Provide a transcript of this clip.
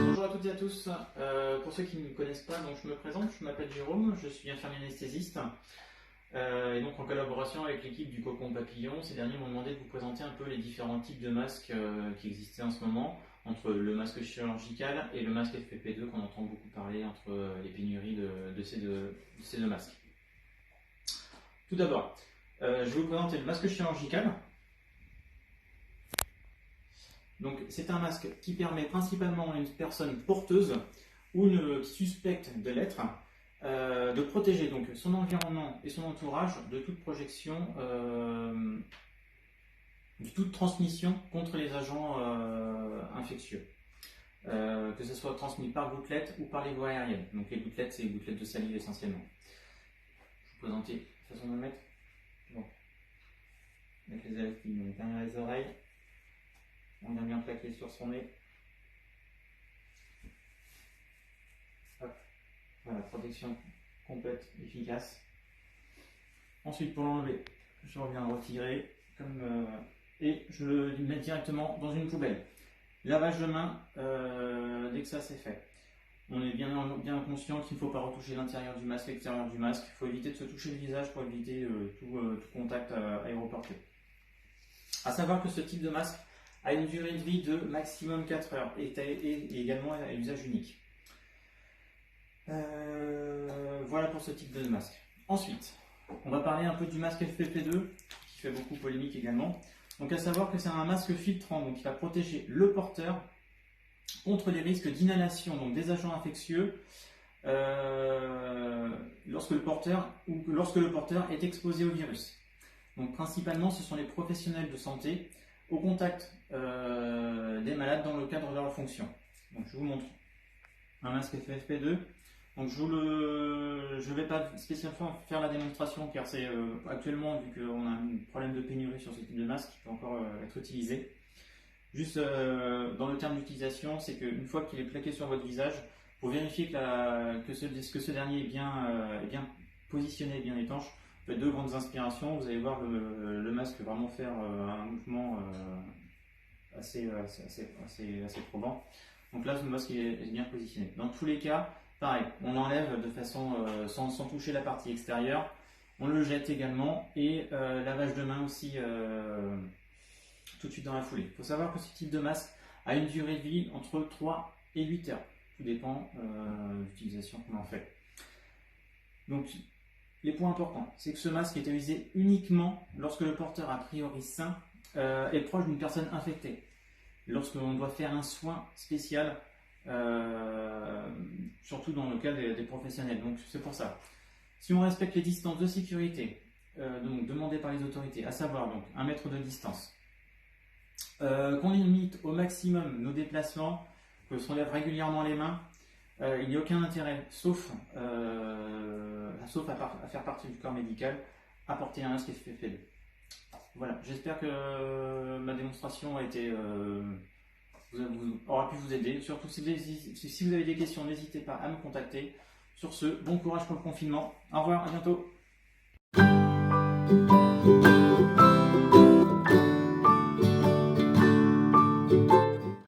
Bonjour à toutes et à tous. Pour ceux qui ne me connaissent pas, donc je me présente, je m'appelle Jérôme, je suis infirmier anesthésiste. Et donc en collaboration avec l'équipe du Cocon Papillon, ces derniers m'ont demandé de vous présenter un peu les différents types de masques qui existaient en ce moment, entre le masque chirurgical et le masque FFP2 qu'on entend beaucoup parler entre les pénuries de ces deux masques. Tout d'abord, je vais vous présenter le masque chirurgical. Donc c'est un masque qui permet principalement à une personne porteuse ou qui suspecte de l'être de protéger donc son environnement et son entourage de toute projection, de toute transmission contre les agents infectieux. Que ce soit transmis par gouttelettes ou par les voies aériennes. Donc les gouttelettes, c'est les gouttelettes de salive essentiellement. Je vais vous présenter la façon de le mettre. Bon. Avec les élèves qui mettent derrière les oreilles. On vient bien plaquer sur son nez. Hop. Voilà, protection complète, efficace. Ensuite, pour l'enlever, je reviens retirer et je le mets directement dans une poubelle. Lavage de main dès que ça c'est fait. On est bien conscient qu'il ne faut pas retoucher l'intérieur du masque, l'extérieur du masque. Il faut éviter de se toucher le visage pour éviter tout contact aéroporté. A savoir que ce type de masque a une durée de vie de maximum 4 heures et également à usage unique. Voilà pour ce type de masque. Ensuite, on va parler un peu du masque FFP2 qui fait beaucoup polémique également. Donc à savoir que c'est un masque filtrant, donc qui va protéger le porteur contre les risques d'inhalation, donc des agents infectieux lorsque le porteur est exposé au virus. Donc principalement ce sont les professionnels de santé au contact des malades dans le cadre de leur fonction. Donc je vous montre un masque FFP2. Donc je ne vais pas spécialement faire la démonstration car c'est actuellement, vu qu'on a un problème de pénurie sur ce type de masque, qui peut encore être utilisé. Juste dans le terme d'utilisation, c'est qu'une fois qu'il est plaqué sur votre visage, pour vérifier que ce dernier est bien positionné, bien étanche, vous faites 2 grandes inspirations, vous allez voir le masque vraiment faire un mouvement assez probant. Donc là, le masque est bien positionné. Dans tous les cas, pareil, on l'enlève de façon sans toucher la partie extérieure. On le jette également et lavage de main aussi tout de suite dans la foulée. Il faut savoir que ce type de masque a une durée de vie entre 3 et 8 heures. Tout dépend de l'utilisation qu'on en fait. Donc, les points importants, c'est que ce masque est utilisé uniquement lorsque le porteur a priori sain est proche d'une personne infectée. Lorsqu'on doit faire un soin spécial, surtout dans le cas des professionnels. Donc c'est pour ça. Si on respecte les distances de sécurité donc demandées par les autorités, à savoir donc 1 mètre de distance, qu'on limite au maximum nos déplacements, que se relève régulièrement les mains, il n'y a aucun intérêt, sauf à faire partie du corps médical, à porter un masque FFP2. Voilà, j'espère que ma démonstration aura pu vous aider. Surtout si vous avez des questions, n'hésitez pas à me contacter. Sur ce, bon courage pour le confinement. Au revoir, à bientôt.